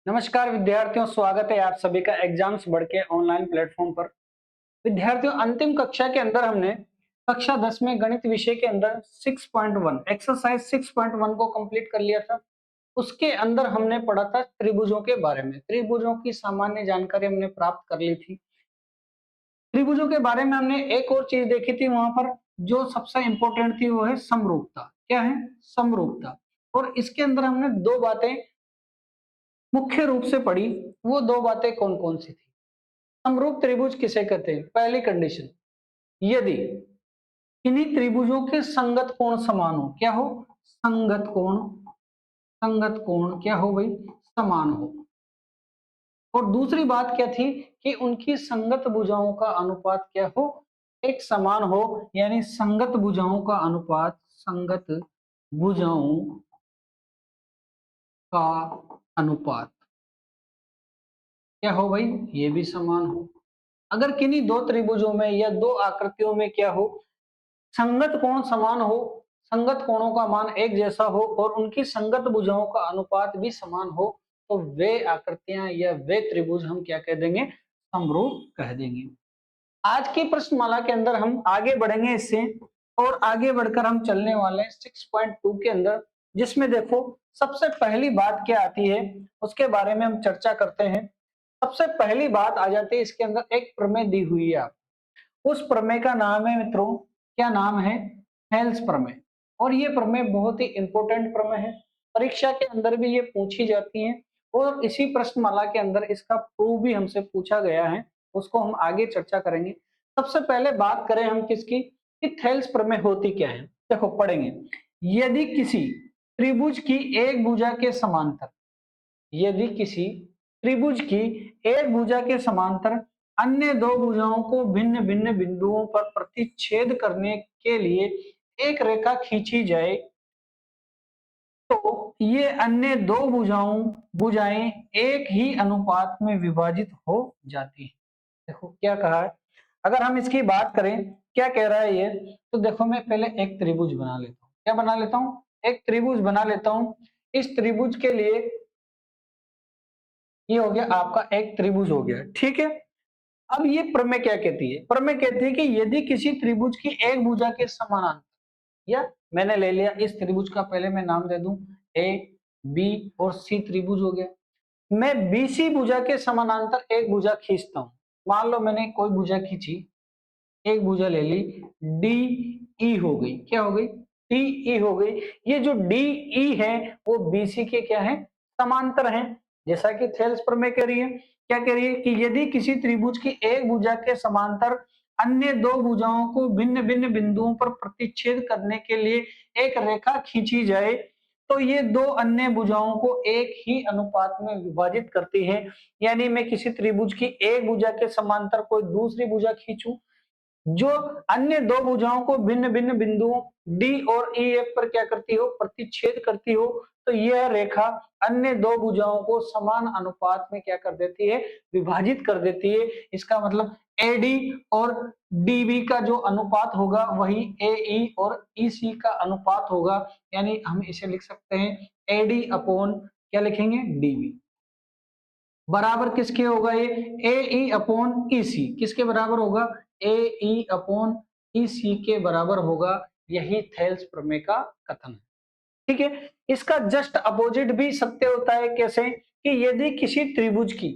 नमस्कार विद्यार्थियों, स्वागत है आप सभी का एग्जाम्स बढ़ के ऑनलाइन प्लेटफॉर्म पर। विद्यार्थियों, अंतिम कक्षा के अंदर हमने कक्षा 10 में गणित विषय के अंदर 6.1 एक्सरसाइज 6.1 को कंप्लीट कर लिया था। उसके अंदर हमने पढ़ा था त्रिभुजों के बारे में। त्रिभुजों की सामान्य जानकारी हमने प्राप्त कर ली थी। त्रिभुजों के बारे में हमने एक और चीज देखी थी, वहां पर जो सबसे इंपॉर्टेंट थी वो है समरूपता। क्या है? समरूपता। और इसके अंदर हमने दो बातें मुख्य रूप से पढ़ी। वो दो बातें कौन कौन सी थी? समरूप त्रिभुज किसे कहते हैं? पहली कंडीशन, यदि किन्हीं त्रिभुजों के संगत कोण समान हो। क्या हो? संगत कोण। संगत कोण क्या हो भाई? समान हो। और दूसरी बात क्या थी कि उनकी संगत भुजाओं का अनुपात क्या हो? एक समान हो। यानी संगत भुजाओं का अनुपात, संगत भुजाओं का अनुपात क्या हो भाई? ये भी समान हो। अगर किन्हीं दो त्रिभुजों में या दो आकृतियों में क्या हो? संगत कोण समान हो, संगत कोणों का मान एक जैसा हो और उनकी संगत भुजाओं का अनुपात भी समान हो, तो वे आकृतियां या वे त्रिभुज हम क्या कह देंगे? समरूप कह देंगे। आज की प्रश्नमाला के अंदर हम आगे बढ़ेंगे इससे, और आगे बढ़कर हम चलने वाले हैं 6.2 के अंदर, जिसमें देखो सबसे पहली बात क्या आती है उसके बारे में हम चर्चा करते हैं। सबसे पहली बात आ जाती है इसके अंदर, एक प्रमेय दी हुई है आप। उस प्रमेय का नाम है मित्रों, क्या नाम है? हेल्स प्रमेय। और ये प्रमेय बहुत ही इंपॉर्टेंट प्रमेय है, परीक्षा के अंदर भी ये पूछी जाती है और इसी प्रश्नमाला के अंदर इसका प्रूफ भी हमसे पूछा गया है, उसको हम आगे चर्चा करेंगे। सबसे पहले बात करें हम किसकी, कि थेल्स प्रमेय होती क्या है। देखो पढ़ेंगे, यदि किसी त्रिभुज की एक भुजा के समांतर, यदि किसी त्रिभुज की एक भुजा के समांतर अन्य दो भुजाओं को भिन्न भिन्न बिंदुओं पर प्रतिच्छेद करने के लिए एक रेखा खींची जाए, तो ये अन्य दो भुजाएं एक ही अनुपात में विभाजित हो जाती है। देखो क्या कहा है, अगर हम इसकी बात करें, क्या कह रहा है ये, तो देखो मैं पहले एक त्रिभुज बना लेता हूँ। क्या बना लेता हूँ? एक त्रिभुज बना लेता हूँ। इस त्रिभुज के लिए ये हो गया आपका एक त्रिभुज हो गया, ठीक है। अब ये प्रमेय क्या कहती है? प्रमेय कहती है कि यदि किसी त्रिभुज की एक भुजा के समानांतर, या मैंने ले लिया इस त्रिभुज का, पहले मैं नाम दे दूं ए बी और सी त्रिभुज हो गया। मैं बीसी भुजा के समानांतर एक भुजा खींचता हूं। मान लो मैंने कोई भुजा खींची, एक भुजा ले ली, डी ई हो गई। क्या हो गई? डी ई हो गई। ये जो डी ई है वो बीसी के क्या है? समांतर है। जैसा कि थेल्स प्रमेय कह रही है। क्या कह रही है? कि यदि किसी त्रिभुज की एक भुजा के समांतर अन्य दो भुजाओं को भिन्न भिन्न बिंदुओं पर प्रतिच्छेद करने के लिए एक रेखा खींची जाए, तो ये दो अन्य भुजाओं को एक ही अनुपात में विभाजित करती है। यानी मैं किसी त्रिभुज की एक भुजा के समांतर कोई दूसरी भुजा खींचूं जो अन्य दो भुजाओं को भिन्न भिन्न बिंदुओं डी और ई एफ पर क्या करती हो? प्रतिच्छेद करती हो, तो यह रेखा अन्य दो भुजाओं को समान अनुपात में क्या कर देती है? विभाजित कर देती है। इसका मतलब एडी और डीबी का जो अनुपात होगा वही एई और ईसी का अनुपात होगा। यानी हम इसे लिख सकते हैं एडी अपॉन, क्या लिखेंगे? डीबी बराबर किसके होगा? ये ए ई अपॉन ई सी किसके बराबर होगा? ए ई अपॉन ई सी के बराबर होगा। यही थेल्स प्रमेय का कथन है, ठीक है। इसका जस्ट अपोजिट भी सत्य होता है। कैसे? कि यदि किसी त्रिभुज की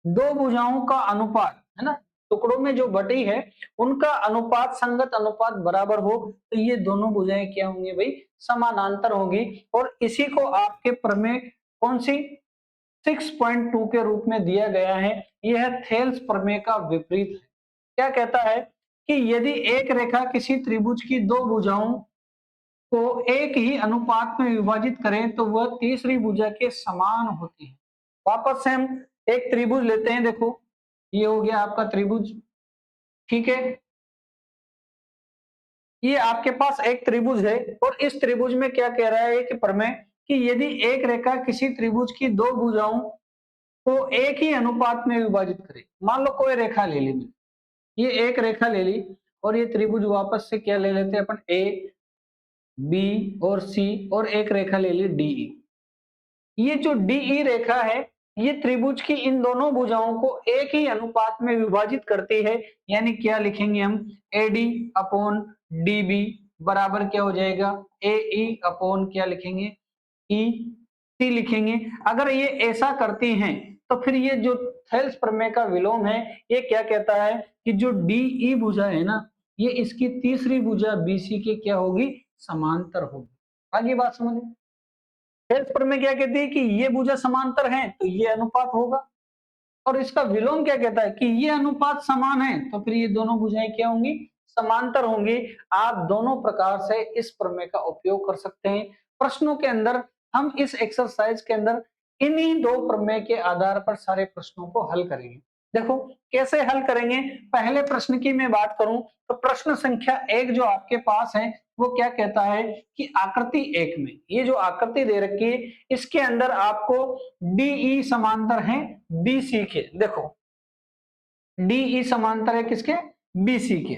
दो भुजाओं का अनुपात है ना, टुकड़ों में जो बटी है उनका अनुपात, संगत अनुपात बराबर हो, तो ये दोनों भुजाएं क्या होंगी भाई? समानांतर होगी। और इसी को आपके प्रमेय कौन सी 6.2 के रूप में दिया गया है। यह थेल्स प्रमेय का विपरीत है। क्या कहता है? कि यदि एक रेखा किसी त्रिभुज की दो भुजाओं को एक ही अनुपात में विभाजित करें तो वह तीसरी भुजा के समान होती है। वापस से हम एक त्रिभुज लेते हैं। देखो ये हो गया आपका त्रिभुज, ठीक है। ये आपके पास एक त्रिभुज है और इस त्रिभुज में क्या कह रहा है कि प्रमेय, कि यदि एक रेखा किसी त्रिभुज की दो भुजाओं को एक ही अनुपात में विभाजित करे। मान लो कोई रेखा ले ली मैंने, ये एक रेखा ले ली और ये त्रिभुज वापस से क्या ले लेते हैं अपन? ए बी और सी, और एक रेखा ले ली डीई। ये जो डीई रेखा है ये त्रिभुज की इन दोनों भुजाओं को एक ही अनुपात में विभाजित करती है, यानी क्या लिखेंगे हम, एडी अपॉन डीबी बराबर क्या हो जाएगा, ए ई अपॉन क्या लिखेंगे, ई सी लिखेंगे। अगर ये ऐसा करती हैं तो फिर ये जो थेल्स प्रमेय का विलोम है ये क्या कहता है कि जो डी ई भुजा है ना, ये इसकी तीसरी भुजा बीसी के क्या होगी, समांतर होगी। आगे बात समझ, थेल्स प्रमेय क्या कहती है कि ये भुजा समांतर है तो ये अनुपात होगा, और इसका विलोम क्या कहता है कि ये अनुपात समान है तो फिर ये दोनों भुजाएं क्या होंगी, समांतर होंगी। आप दोनों प्रकार से इस प्रमेय का उपयोग कर सकते हैं। प्रश्नों के अंदर हम इस एक्सरसाइज के अंदर इन्हीं दो प्रमेय के आधार पर सारे प्रश्नों को हल करेंगे। देखो कैसे हल करेंगे। पहले प्रश्न की मैं बात करूं तो प्रश्न संख्या 1 जो आपके पास है वो क्या कहता है कि आकृति 1 में ये जो आकृति दे रखी है इसके अंदर आपको डीई समांतर है बीसी के। देखो डीई समांतर है किसके, बीसी के।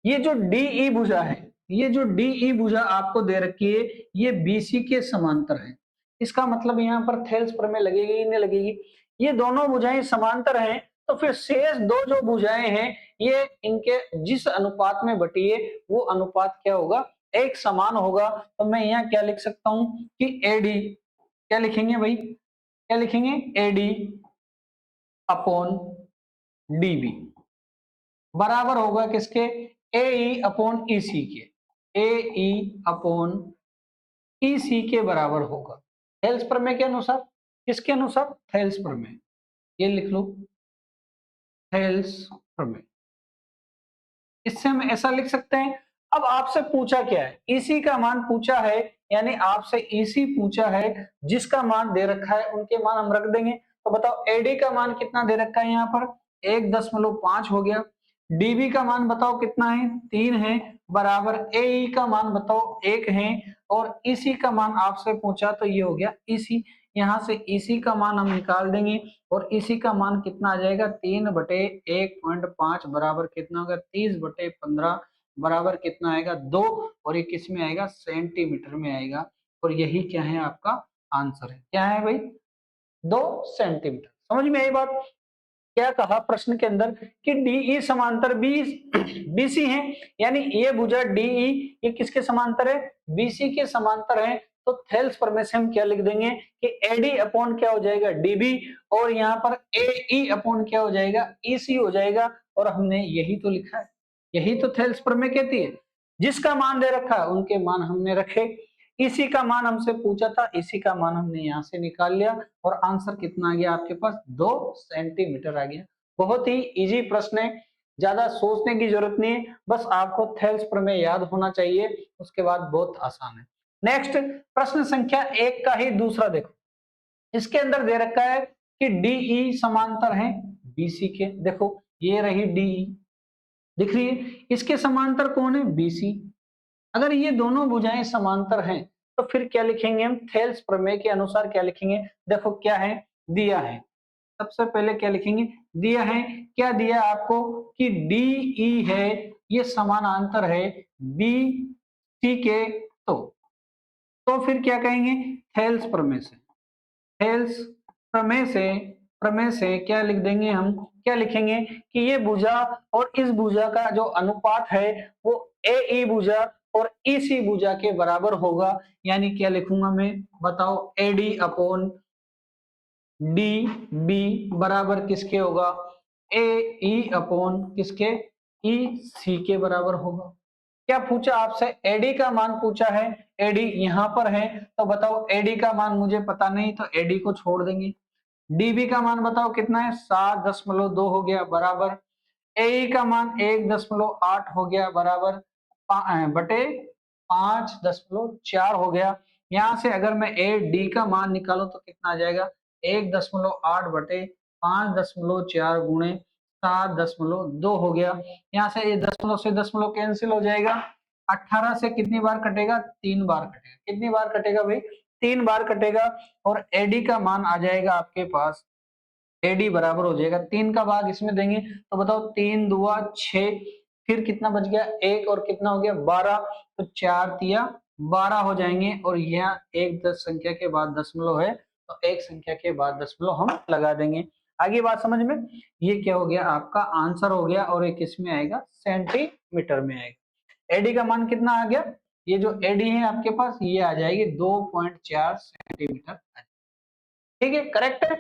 ये जो डीई भुजा है, ये जो डीई भुजा आपको दे रखी है ये बीसी के समांतर है। इसका मतलब यहाँ पर थेल्स प्रमेय लगेगी ही नहीं लगेगी। ये दोनों भुजाएं समांतर हैं तो फिर शेष दो जो भुजाएं हैं ये इनके जिस अनुपात में बटी है वो अनुपात क्या होगा, एक समान होगा। तो मैं यहाँ क्या लिख सकता हूं कि एडी, क्या लिखेंगे भाई, क्या लिखेंगे, एडी अपॉन डीबी बराबर होगा किसके, ए ई अपॉन ईसी के, ए ई अपॉन ईसी के बराबर होगा थेल्स प्रमेय के अनुसार। किसके अनुसार, थेल्स प्रमेय। ये लिख लो थेल्स प्रमेय। इससे हम ऐसा लिख सकते हैं। अब आपसे पूछा क्या है, ईसी का मान पूछा है, यानी आपसे ईसी पूछा है, जिसका मान दे रखा है उनके मान हम रख देंगे। तो बताओ एडी का मान कितना दे रखा है यहाँ पर 1.5 हो गया, डीबी का मान बताओ कितना है 3 है, बराबर एई का मान बताओ 1 है, और ईसी का मान आपसे पूछा तो ये हो गया ईसी। यहाँ से ईसी का मान हम निकाल देंगे और इसी का मान कितना आ जाएगा 3/1.5 बराबर कितना होगा 30/15 बराबर कितना आएगा 2, और ये किस में आएगा, सेंटीमीटर में आएगा। और यही क्या है आपका आंसर है, क्या है भाई, 2 सेंटीमीटर। समझ में आई बात। क्या कहा प्रश्न के अंदर कि डीई समांतर बी बीसी है, यानी ये भुजा डीई ये किसके समांतर है, बीसी के समांतर है। तो थेल्स प्रमेय से हम क्या लिख देंगे कि एडी अपॉन क्या हो जाएगा डीबी, और यहाँ पर एई अपॉन क्या हो जाएगा ईसी हो जाएगा। और हमने यही तो लिखा है, यही तो थेल्स प्रमेय कहती है। जिसका मान दे रखा है उनके मान हमने रखे, इसी का मान हमसे पूछा था, इसी का मान हमने यहाँ से निकाल लिया, और आंसर कितना आ गया आपके पास 2 सेंटीमीटर आ गया। बहुत ही इजी प्रश्न है, ज्यादा सोचने की जरूरत नहीं है, बस आपको थेल्स प्रमेय याद होना चाहिए, उसके बाद बहुत आसान है। नेक्स्ट प्रश्न संख्या 1 का ही दूसरा देखो। इसके अंदर दे रखा है कि डीई समांतर है बीसी के। देखो ये रही डीई दिख रही है, इसके समांतर कौन है, बीसी। अगर ये दोनों भुजाएं समांतर हैं तो फिर क्या लिखेंगे हम, थेल्स प्रमेय के अनुसार क्या लिखेंगे। देखो क्या है दिया है, सबसे पहले क्या लिखेंगे, दिया है, क्या दिया आपको कि डीई है ये समानांतर है बी सी के। तो फिर क्या कहेंगे, थेल्स प्रमेय से, थेल्स प्रमेय से क्या लिख देंगे हम, क्या लिखेंगे कि ये भुजा और इस भुजा का जो अनुपात है वो ए ई भुजा और ईसी भुजा के बराबर होगा। यानी क्या लिखूंगा मैं, बताओ एडी अपॉन डी बी बराबर किसके होगा, ए ई अपॉन किसके, ई सी के बराबर होगा। क्या पूछा आपसे, एडी का मान पूछा है, एडी यहाँ पर है, तो बताओ एडी का मान मुझे पता नहीं तो एडी को छोड़ देंगे। डीबी का मान बताओ कितना है 7.2 हो गया बराबर, ए का मान 1.8 हो गया बराबर बटे 5.4 हो गया। यहाँ से अगर मैं ए डी का मान निकालू तो कितना आ जाएगा 1.8 बटे 5.4 गुणे 7.2 हो गया। यहाँ से ये दशमलव से दशमलव कैंसिल हो जाएगा, 18 से कितनी बार कटेगा, 3 बार कटेगा। कितनी बार कटेगा भाई, 3 बार कटेगा। और एडी का मान आ जाएगा आपके पास, एडी बराबर हो जाएगा 3 का भाग इसमें देंगे तो बताओ 3 दुआ 6, फिर कितना बच गया 1 और कितना हो गया 12, तो 4 तिया 12 हो जाएंगे। और यहाँ एक दस संख्या के बाद दशमलव है तो एक संख्या के बाद दशमलव हम लगा देंगे। आगे बात समझ में, ये क्या हो गया आपका आंसर हो गया और ये किस में आएगा सेंटीमीटर में आएगा। एडी का मान कितना आ गया, ये जो एडी है आपके पास ये आ जाएगी 2.4 सेंटीमीटर। ठीक है, करेक्ट है।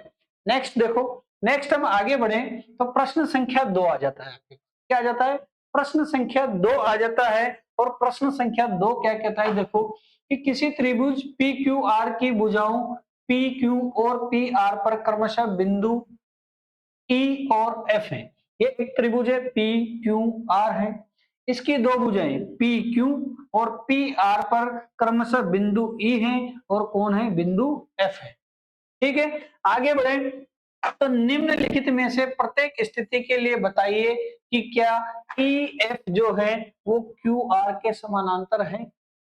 नेक्स्ट देखो, नेक्स्ट हम आगे बढ़े तो प्रश्न संख्या 2 आ जाता है आपके, क्या आ जाता है प्रश्न संख्या 2 आ जाता है। और प्रश्न संख्या 2 क्या कहता है, देखो कि किसी त्रिभुज पी क्यू आर की भुजाओं पी क्यू और पी आर पर क्रमशः बिंदु ई और एफ है। ये एक त्रिभुज है पी क्यू आर है, इसकी दो भुजाएं पी क्यू और पी आर पर क्रमशः बिंदु ई है और कौन है बिंदु एफ है। ठीक है, आगे बढ़े तो निम्नलिखित में से प्रत्येक स्थिति के लिए बताइए कि क्या ई एफ जो है वो क्यू आर के समानांतर है।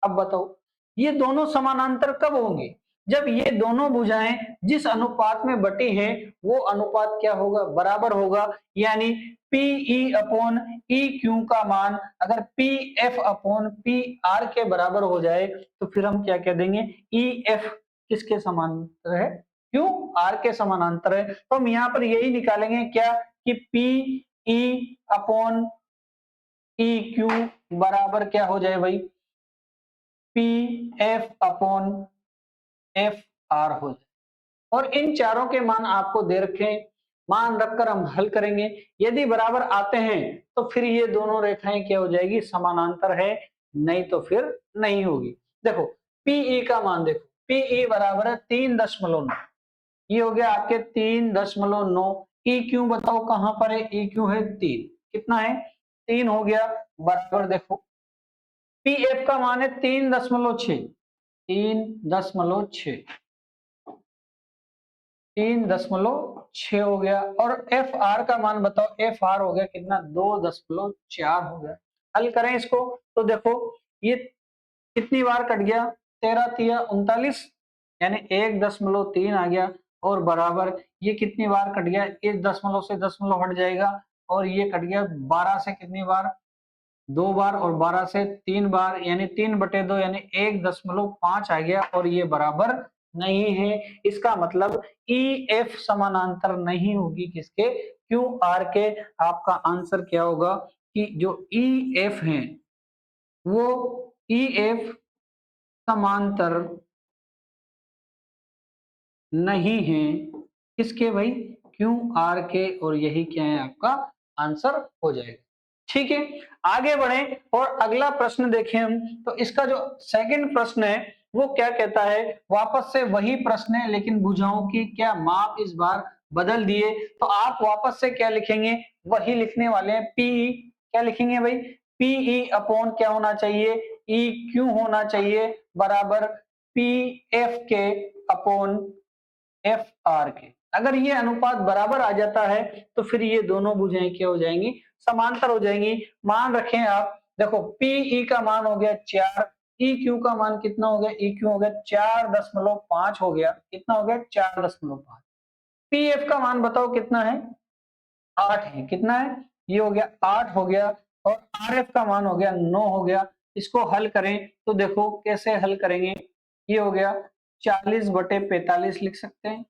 अब बताओ ये दोनों समानांतर कब होंगे, जब ये दोनों भुजाएं जिस अनुपात में बटी है वो अनुपात क्या होगा बराबर होगा। यानी P E upon E Q का मान अगर P F upon P R के बराबर हो जाए तो फिर हम क्या कह देंगे ई एफ किसके समानांतर है क्यू आर के समानांतर है। तो हम यहाँ पर यही निकालेंगे क्या कि P E upon E Q बराबर क्या हो जाए भाई P F upon F R हो जाए। और इन चारों के मान आपको दे रखे, मान रखकर हम हल करेंगे। यदि बराबर आते हैं तो फिर ये दोनों रेखाएं क्या हो जाएगी समानांतर है, नहीं तो फिर नहीं होगी। देखो पीई का मान देखो, पीई बराबर है 3.9, ये हो गया आपके 3.9। ई क्यू बताओ कहां पर है, ई क्यू है 3, कितना है 3 हो गया बराबर। देखो पी एफ का मान है 3.6, 3.6 3.6 हो गया। और एफ आर का मान बताओ, एफ आर हो गया कितना 2.4 हो गया। हल करें इसको तो देखो ये कितनी बार कट गया 13 तिया 39 यानी 1.3 आ गया और बराबर ये कितनी बार कट गया, इस दशमलव से दशमलव हट जाएगा और ये कट गया 12 से कितनी बार 2 बार और 12 से 3 बार यानी 3/2 यानी 1.5 आ गया और ये बराबर नहीं है। इसका मतलब ई एफ समानांतर नहीं होगी किसके क्यू आर के। आपका आंसर क्या होगा कि जो ई एफ है वो ई एफ समांतर नहीं है किसके भाई क्यू आर के, और यही क्या है आपका आंसर हो जाएगा। ठीक है, आगे बढ़े और अगला प्रश्न देखें हम तो इसका जो सेकंड प्रश्न है वो क्या कहता है, वापस से वही प्रश्न है लेकिन भुजाओं की क्या माप इस बार बदल दिए। तो आप वापस से क्या लिखेंगे, वही लिखने वाले हैं पीई, क्या लिखेंगे भाई पीई अपॉन क्या होना चाहिए ई क्यू होना चाहिए बराबर पी एफ के अपॉन एफ आर के। अगर ये अनुपात बराबर आ जाता है तो फिर ये दोनों भुजाएं क्या हो जाएंगी समांतर हो जाएंगी। मान रखें आप देखो पीई का मान हो गया 4, ई क्यू का मान कितना हो गया, ई क्यू हो गया 4.5 हो गया, कितना हो गया 4.5। पी एफ का मान बताओ कितना है 8 है, कितना है ये हो गया 8 हो गया और आर एफ का मान हो गया 9 हो गया। इसको हल करें तो देखो कैसे हल करेंगे, ये हो गया 40/45 लिख सकते हैं,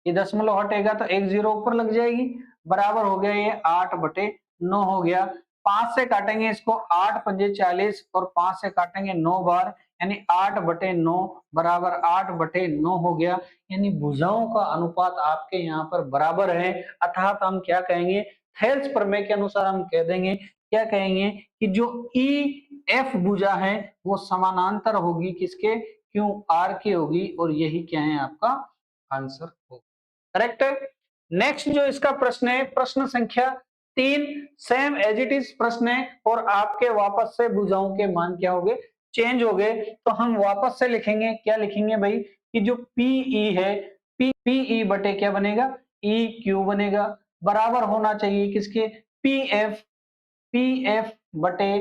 ये दशमलव हटेगा तो एक जीरो ऊपर लग जाएगी बराबर हो गया ये 8/9 हो गया। 5 से काटेंगे इसको 8 पंजे 40 और 5 से काटेंगे 9 बार यानी 8/9 बराबर 8/9 हो गया। यानी भुजाओं का अनुपात आपके यहाँ पर बराबर है, अर्थात हम क्या कहेंगे थेल्स प्रमेय के अनुसार हम कह देंगे क्या कहेंगे कि जो ई एफ भुजा है वो समानांतर होगी किसके क्यू आर की होगी और यही क्या है आपका आंसर होगा। करेक्ट है। नेक्स्ट जो इसका प्रश्न है प्रश्न संख्या 3 सेम एज इट इज प्रश्न है और आपके वापस से भुजाओं के मान क्या हो गए चेंज हो गए। तो हम वापस से लिखेंगे क्या लिखेंगे भाई कि जो पीई है पीई बटे क्या बनेगा ई क्यू बनेगा बराबर होना चाहिए किसके पी एफ बटे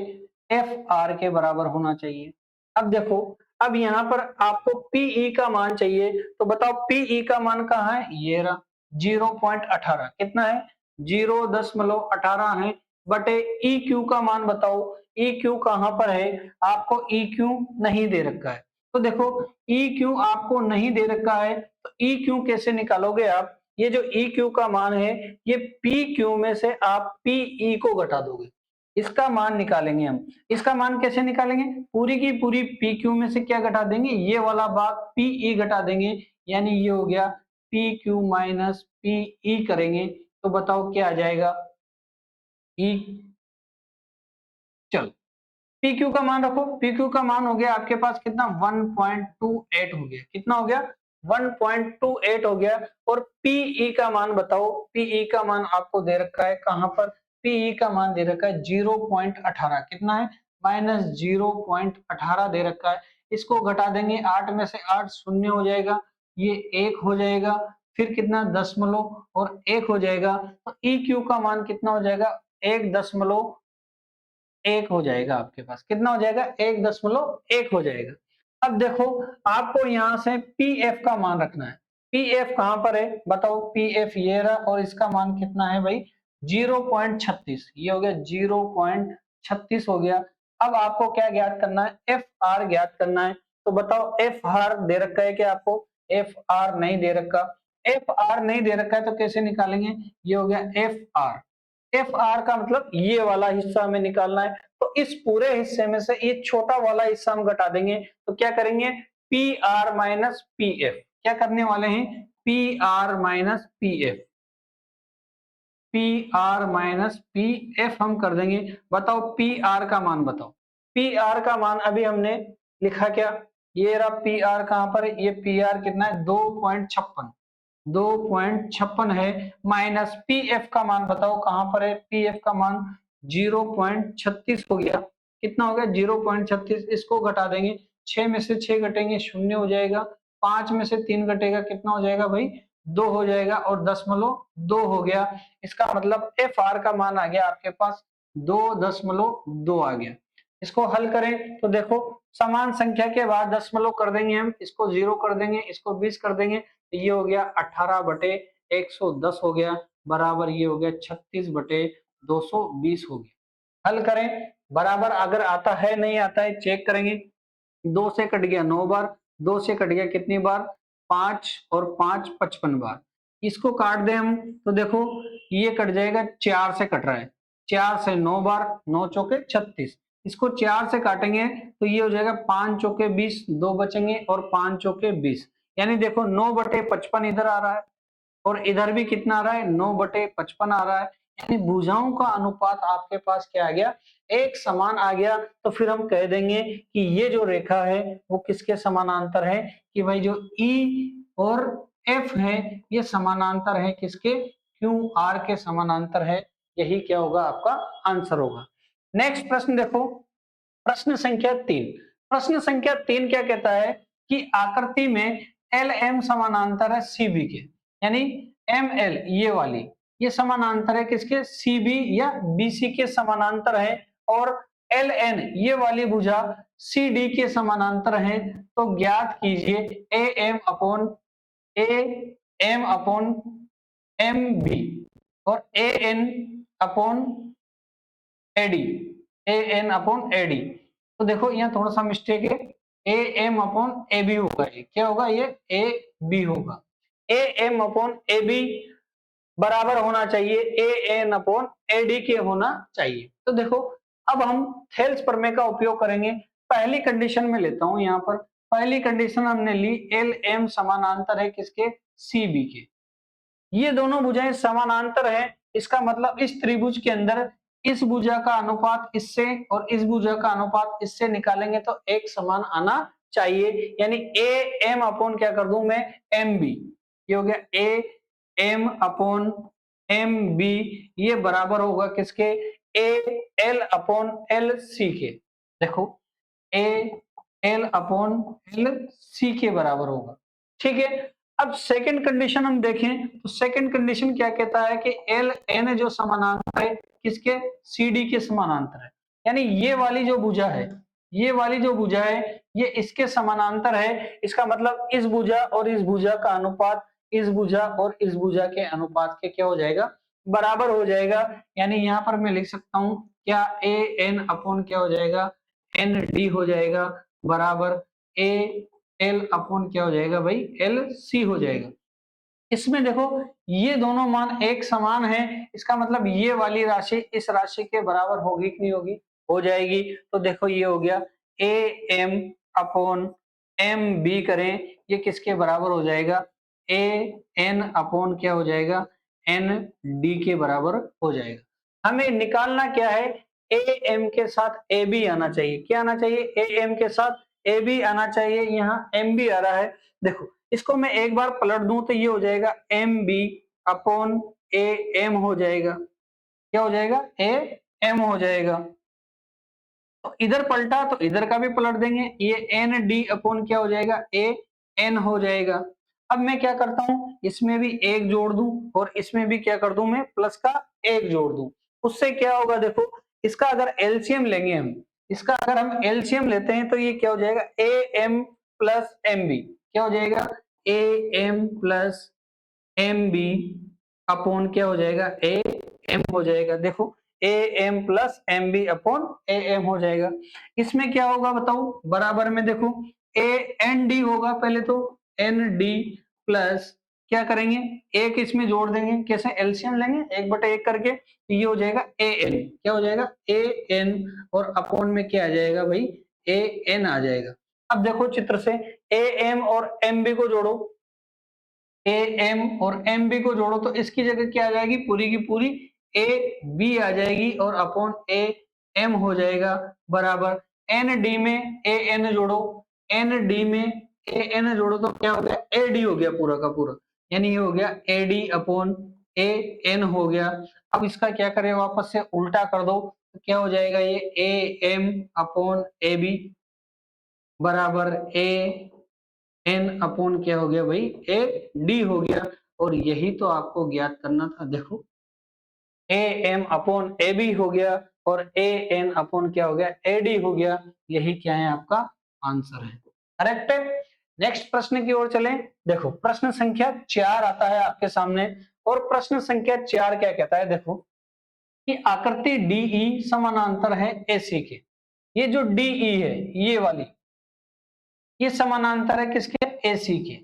एफ आर के बराबर होना चाहिए। अब देखो अब यहाँ पर आपको पीई का मान चाहिए तो बताओ पीई का मान कहाँ है, ये रहा 0.18 कितना है 0.18 है बटे ई क्यू का मान बताओ ई क्यू कहाँ पर है, आपको ई क्यू नहीं दे रखा है। तो देखो ई क्यू आपको नहीं दे रखा है तो ई क्यू कैसे निकालोगे आप? ये जो ई क्यू का मान है, ये पी क्यू में से आप पी ई को घटा दोगे, इसका मान निकालेंगे हम। इसका मान कैसे निकालेंगे? पूरी की पूरी पी क्यू में से क्या घटा देंगे? ये वाला भाग पी ई घटा देंगे, यानी ये हो गया P Q minus P E करेंगे तो बताओ क्या आ जाएगा? ई, चलो पी क्यू का मान रखो। पी क्यू का मान हो गया आपके पास कितना? 1.28 हो गया। कितना हो गया? 1.28 हो गया। और पीई का मान बताओ। पीई का मान आपको दे रखा है कहां पर? पीई का मान दे रखा है 0.18। कितना है? माइनस 0.18 दे रखा है। इसको घटा देंगे, 8 में से 8 शून्य हो जाएगा, ये 1 हो जाएगा, फिर कितना? दशमलव और 1 हो जाएगा। तो ई क्यू का मान कितना हो जाएगा? 1.1 हो जाएगा। आपके पास कितना हो जाएगा? 1.1 हो जाएगा। अब देखो, आपको यहाँ से पी एफ का मान रखना है। पी एफ कहां पर है बताओ? पी एफ ये रहा, और इसका मान कितना है भाई? 0.36। ये हो गया 0.36 हो गया। अब आपको क्या ज्ञात करना है? एफ आर ज्ञात करना है। तो बताओ एफ आर दे रखा है क्या आपको? एफ आर नहीं दे रखा। एफ आर नहीं दे रखा है तो कैसे निकालेंगे? ये हो गया एफ आर। एफ आर का मतलब ये वाला हिस्सा हमें निकालना है। तो इस पूरे हिस्से में से ये छोटा वाला हिस्सा हम घटा देंगे। तो क्या करेंगे? P R minus P F. क्या करने वाले हैं? P R minus P F. P R minus P F हम कर देंगे। बताओ पी आर का मान बताओ। पी आर का मान अभी हमने लिखा क्या? ये रहा पी आर कहां पर है? ये पी आर कितना है? 2.56। 2.56 है। माइनस पी एफ का मान बताओ कहां पर है? पी एफ का मान 0.36 हो गया। कितना हो गया? 0.36। इसको घटा देंगे, 6 में से 6 घटेंगे, शून्य हो जाएगा। 5 में से 3 घटेगा, कितना हो जाएगा भाई? 2 हो जाएगा, और दशमलव 2 हो गया। इसका मतलब एफ आर का मान आ गया आपके पास 2.2 आ गया। इसको हल करें तो देखो, समान संख्या के बाद दशमलव कर देंगे हम, इसको 0 कर देंगे, इसको 20 कर देंगे, तो ये हो गया 18/110 हो गया, बराबर ये हो गया 36/220 हो गया। हल करें, बराबर अगर आता है नहीं आता है चेक करेंगे। 2 से कट गया 9 बार, 2 से कट गया कितनी बार? 5, और 5 55 बार। इसको काट दें हम तो देखो ये कट जाएगा, 4 से कट रहा है, 4 से 9 बार, 9 चौके 36। इसको 4 से काटेंगे तो ये हो जाएगा 5 चौके 20, 2 बचेंगे, और 5 चौके 20, यानी देखो 9/55 इधर आ रहा है, और इधर भी कितना आ रहा है? 9/55 आ रहा है। यानी भुजाओं का अनुपात आपके पास क्या आ गया? एक समान आ गया। तो फिर हम कह देंगे कि ये जो रेखा है वो किसके समानांतर है? कि भाई जो ई और एफ है ये समानांतर है किसके? क्यू आर के समानांतर है। यही क्या होगा? आपका आंसर होगा। नेक्स्ट प्रश्न देखो, प्रश्न संख्या 3। प्रश्न संख्या 3 क्या कहता है? कि आकृति में एल एम समानांतर है सीबी के, यानी एम एल ये वाली, ये समानांतर है किसके? सीबी या बीसी के समानांतर है, और एल एन ये वाली भुजा सी डी के समानांतर है। तो ज्ञात कीजिए A M upon M B और A N upon A D, A N upon A D. तो देखो यहाँ थोड़ा सा मिस्टेक है, A M upon A B होगा। ये क्या होगा? ये ए बी होगा। A M upon A B बराबर होना चाहिए A N upon A D के होना चाहिए। तो देखो अब हम थेल्स प्रमेय का उपयोग करेंगे। पहली कंडीशन में लेता हूं, यहाँ पर पहली कंडीशन हमने ली, एल एम समानांतर है किसके? सी बी के। ये दोनों भुजाएं समानांतर है, इसका मतलब इस त्रिभुज के अंदर इस भुजा का अनुपात इससे और इस भुजा का अनुपात इससे निकालेंगे तो एक समान आना चाहिए। यानी ए एम अपॉन क्या कर दूं मैं? M B. ये हो गया A M upon M B, ये बराबर होगा किसके? A L upon L C के। देखो A L upon L C के बराबर होगा। ठीक है, अब सेकंड कंडीशन हम देखें तो सेकंड कंडीशन क्या कहता है? कि एल एन जो समानांतर है किसके? सी डी के समानांतर है। यानी ये वाली जो भुजा है, ये वाली जो भुजा है ये इसके समानांतर है। इसका मतलब इस भुजा और इस भुजा का अनुपात इस भुजा और इस भुजा के अनुपात के क्या हो जाएगा? बराबर हो जाएगा। यानी यहाँ पर मैं लिख सकता हूँ क्या? ए एन अपॉन क्या हो जाएगा? एन डी हो जाएगा, बराबर ए एल अपॉन क्या हो जाएगा भाई, एल सी हो जाएगा। इसमें देखो ये दोनों मान एक समान है, इसका मतलब ये वाली राशि इस राशि के बराबर होगी कि नहीं होगी, हो जाएगी। तो देखो ये हो गया A M upon M B करें, ये किसके बराबर हो जाएगा, ए एन अपॉन क्या हो जाएगा, एन डी के बराबर हो जाएगा। हमें निकालना क्या है, ए एम के साथ ए बी आना चाहिए। क्या आना चाहिए, ए एम के साथ ए बी आना चाहिए। यहाँ एम बी आ रहा है, देखो इसको मैं एक बार पलट दूं तो ये हो जाएगा M B upon A M हो जाएगा। क्या हो जाएगा, ए एम हो जाएगा। तो इधर पलटा तो इधर का भी पलट देंगे, ये एन डी अपॉन क्या हो जाएगा, ए एन हो जाएगा। अब मैं क्या करता हूं, इसमें भी एक जोड़ दूं और इसमें भी क्या कर दूं, मैं प्लस का एक जोड़ दूं। उससे क्या होगा, देखो इसका अगर एलसीएम लेंगे हम, इसका अगर हम एलसीएम लेते हैं तो ये क्या हो जाएगा, A M plus M B. क्या हो जाएगा, A M plus M B upon क्या हो जाएगा, ए एम हो जाएगा। देखो A M plus M B upon A M हो जाएगा। इसमें क्या होगा बताओ, बराबर में देखो ए एन डी होगा, पहले तो एन डी प्लस क्या करेंगे, एक इसमें जोड़ देंगे, कैसे एलसीएम लेंगे, एक बटे एक करके, तो ये हो जाएगा ए एन। क्या हो जाएगा, ए एन और अपॉन में क्या आ जाएगा भाई, ए एन आ जाएगा। अब देखो चित्र से ए एम और एम बी को जोड़ो, ए एम और एम बी को जोड़ो तो इसकी जगह क्या आ जाएगी, पूरी की पूरी ए बी आ जाएगी और अपॉन ए एम हो जाएगा, बराबर एन डी में ए एन जोड़ो, एन डी में ए एन जोड़ो तो क्या हो गया, ए डी हो गया पूरा का पूरा, यानी ये हो गया A D upon A N हो गया। अब इसका क्या करें, वापस से उल्टा कर दो तो क्या हो जाएगा, ये A M upon A B बराबर ए एन अपॉन क्या हो गया भाई, ए डी हो गया। और यही तो आपको ज्ञात करना था। देखो A M upon A B हो गया और ए एन अपॉन क्या हो गया, ए डी हो गया। यही क्या है, आपका आंसर है, करेक्ट है। नेक्स्ट प्रश्न की ओर चलें। देखो प्रश्न संख्या 4 आता है आपके सामने और प्रश्न संख्या 4 क्या कहता है, देखो कि आकृति डीई समानांतर है एसी के। ये जो डीई है ये वाली, ये समानांतर है किसके, एसी के।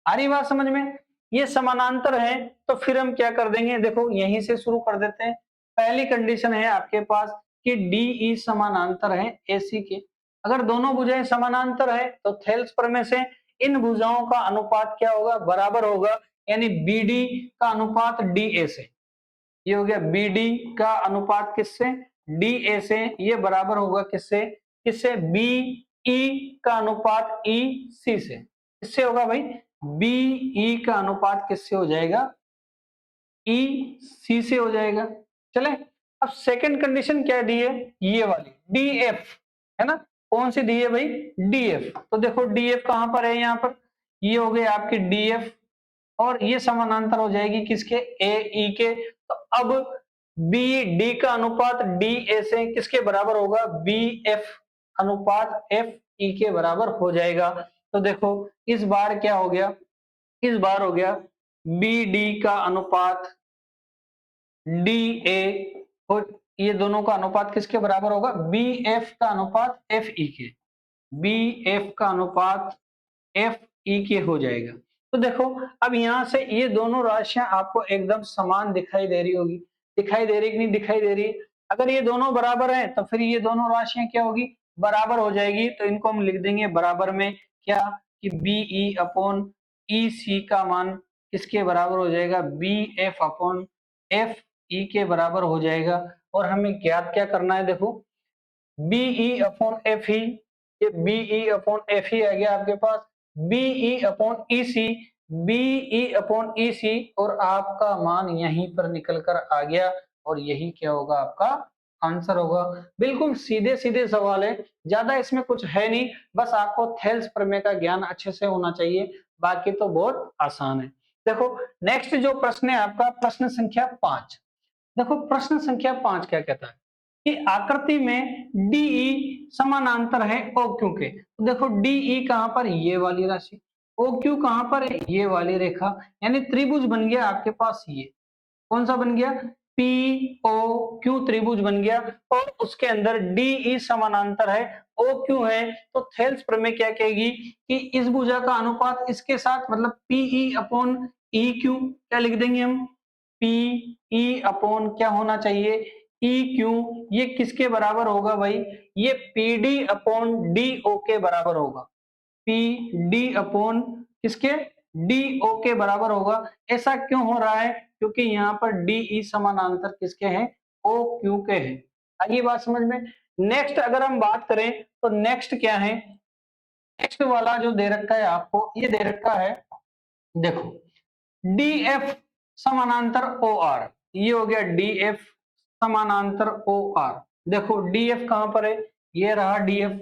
आ रही बात समझ में, ये समानांतर है तो फिर हम क्या कर देंगे, देखो यहीं से शुरू कर देते हैं। पहली कंडीशन है आपके पास कि डीई समानांतर है एसी के। अगर दोनों भुजाएं समानांतर है तो थेल्स प्रमेय से इन भुजाओं का अनुपात क्या होगा, बराबर होगा, यानी बीडी का अनुपात डीए से। ये हो गया बीडी का अनुपात किससे, डीए से। ये बराबर होगा किससे, किससे, बीई का अनुपात ई सी से। किससे होगा भाई, बीई का अनुपात किससे हो जाएगा, ई सी से हो जाएगा। चले अब सेकंड कंडीशन क्या दी है, ये वाली डीएफ है ना, कौन सी दी है भाई, डीएफ। तो देखो डीएफ कहां पर है, यहाँ पर ये हो गए आपकी डीएफ और ये समानांतर हो जाएगी किसके, ए ई के। तो अब बी डी का अनुपात डी ए से किसके बराबर होगा, बी एफ अनुपात एफ ई के बराबर हो जाएगा। तो देखो इस बार क्या हो गया, इस बार हो गया बी डी का अनुपात डी ए और ये दोनों का अनुपात किसके बराबर होगा, बी एफ का अनुपात एफ ई के, बी एफ का अनुपात एफ ई के हो जाएगा। तो देखो अब यहां से ये दोनों राशियां आपको एकदम समान दिखाई दे रही होगी, दिखाई दे रही कि नहीं दिखाई दे रही। अगर ये दोनों बराबर हैं तो फिर ये दोनों राशियां क्या होगी, बराबर हो जाएगी। तो इनको हम लिख देंगे बराबर में क्या, कि बी ई अपॉन ई सी का मान किसके बराबर हो जाएगा, B F upon F E के बराबर हो जाएगा। और हमें ज्ञात क्या करना है, देखो बीई अपॉन एफ ई, ये बीई अपॉन एफ ई आ गया आपके पास, BE upon E C, BE upon E C और आपका मान यहीं पर निकल कर आ गया। और यही क्या होगा, आपका आंसर होगा। बिल्कुल सीधे सीधे सवाल है, ज्यादा इसमें कुछ है नहीं, बस आपको थेल्स प्रमेय का ज्ञान अच्छे से होना चाहिए, बाकी तो बहुत आसान है। देखो नेक्स्ट जो प्रश्न है आपका, प्रश्न संख्या 5। देखो प्रश्न संख्या 5 क्या कहता है कि आकृति में डीई समानांतर है ओ क्यू के। तो देखो डीई कहां पर, ये वाली राशि, ओ क्यू कहां पर है, ये वाली रेखा, यानी त्रिभुज बन गया आपके पास। ये कौन सा बन गया, पी ओ क्यू त्रिभुज बन गया और उसके अंदर डी ई समानांतर है, ओ क्यू है, तो थेल्स प्रमेय क्या कहेगी कि इस भुजा का अनुपात इसके साथ मतलब पीई अपॉन ई क्यू, क्या लिख देंगे हम, पीई अपॉन क्या होना चाहिए, ई क्यू, ये किसके बराबर होगा भाई, ये पीडी अपॉन डी ओ के बराबर होगा, पी डी अपॉन किसके, डी ओ के बराबर होगा। ऐसा क्यों हो रहा है, क्योंकि यहाँ पर डी ई समानांतर किसके हैं, ओ क्यू के हैं। आइए बात समझ में। नेक्स्ट अगर हम बात करें तो नेक्स्ट क्या है, नेक्स्ट वाला जो दे रखा है आपको, ये दे रखा है, देखो डी एफ समानांतर ओ आर, ये हो गया डी एफ समानांतर ओ आर। देखो डी एफ कहां पर है, ये रहा डी एफ,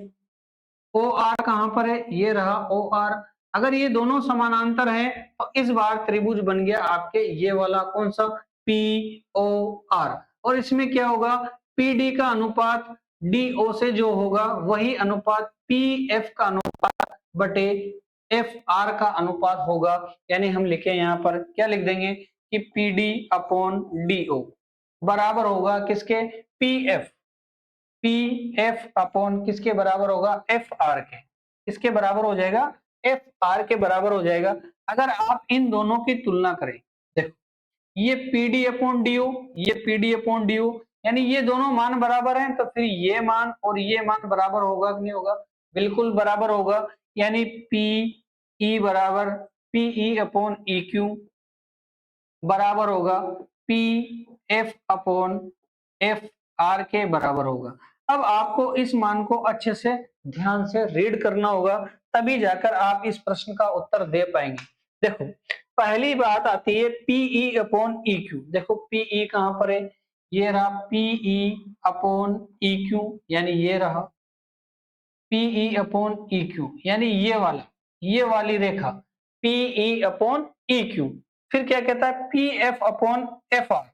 ओ आर कहां पर है, ये रहा ओ आर। अगर ये दोनों समानांतर हैं तो इस बार त्रिभुज बन गया आपके ये वाला कौन सा, पी ओ आर। और इसमें क्या होगा, पी डी का अनुपात डी ओ से जो होगा वही अनुपात पी एफ का अनुपात बटे एफ आर का अनुपात होगा। यानी हम लिखे यहाँ पर क्या लिख देंगे कि P D upon D O बराबर होगा किसके, P F, P F upon किसके बराबर होगा, एफ आर के, किसके बराबर हो जाएगा, एफ आर के बराबर हो जाएगा। अगर आप इन दोनों की तुलना करें, देखो ये P D upon D O, ये P D upon D O, यानी ये दोनों मान बराबर हैं, तो फिर ये मान और ये मान बराबर होगा कि नहीं होगा, बिल्कुल बराबर होगा। यानी पी ई बराबर P E upon E Q बराबर होगा P F upon F R के बराबर होगा। अब आपको इस मान को अच्छे से ध्यान से रीड करना होगा, तभी जाकर आप इस प्रश्न का उत्तर दे पाएंगे। देखो पहली बात आती है पीई अपॉन ई क्यू। देखो पीई कहां पर है, ये रहा पीई अपॉन ई क्यू, यानी ये रहा पीई अपॉन ई क्यू, यानी ये वाली रेखा पीई अपॉन ई क्यू। फिर क्या कहता है, P F upon F R,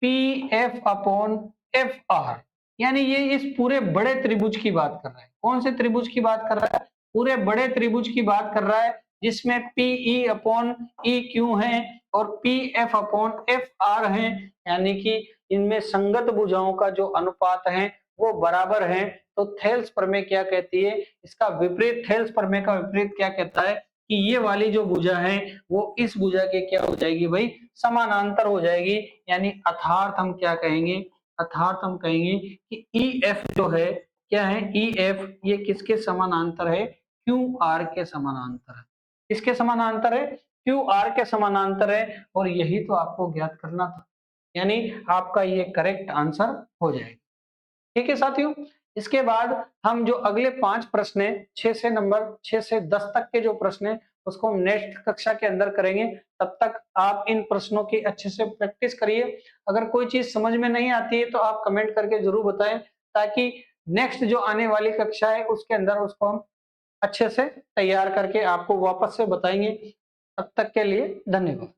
P F upon F R, यानी ये इस पूरे बड़े त्रिभुज की बात कर रहा है। कौन से त्रिभुज की बात कर रहा है, पूरे बड़े त्रिभुज की बात कर रहा है, जिसमें पीई अपॉन ई क्यू है और P F upon F R है, यानी कि इनमें संगत भुजाओं का जो अनुपात है वो बराबर है। तो थेल्स प्रमेय क्या कहती है, इसका विपरीत, थेल्स प्रमेय का विपरीत क्या कहता है कि ये वाली जो भुजा है वो इस भुजा के क्या हो जाएगी भाई, समानांतर हो जाएगी। यानी अर्थात हम क्या कहेंगे, अर्थात हम कहेंगे कि ई एफ जो है क्या है, ई एफ ये किसके समानांतर है, क्यू आर के समानांतर है। किसके समानांतर है, क्यू आर के समानांतर है। और यही तो आपको ज्ञात करना था, यानी आपका ये करेक्ट आंसर हो जाएगा। ठीक है साथियों, इसके बाद हम जो अगले 5 प्रश्न है, 6 से 10 तक के जो प्रश्न है उसको हम नेक्स्ट कक्षा के अंदर करेंगे। तब तक आप इन प्रश्नों की अच्छे से प्रैक्टिस करिए। अगर कोई चीज समझ में नहीं आती है तो आप कमेंट करके जरूर बताएं, ताकि नेक्स्ट जो आने वाली कक्षा है उसके अंदर उसको हम अच्छे से तैयार करके आपको वापस से बताएंगे। तब तक के लिए धन्यवाद।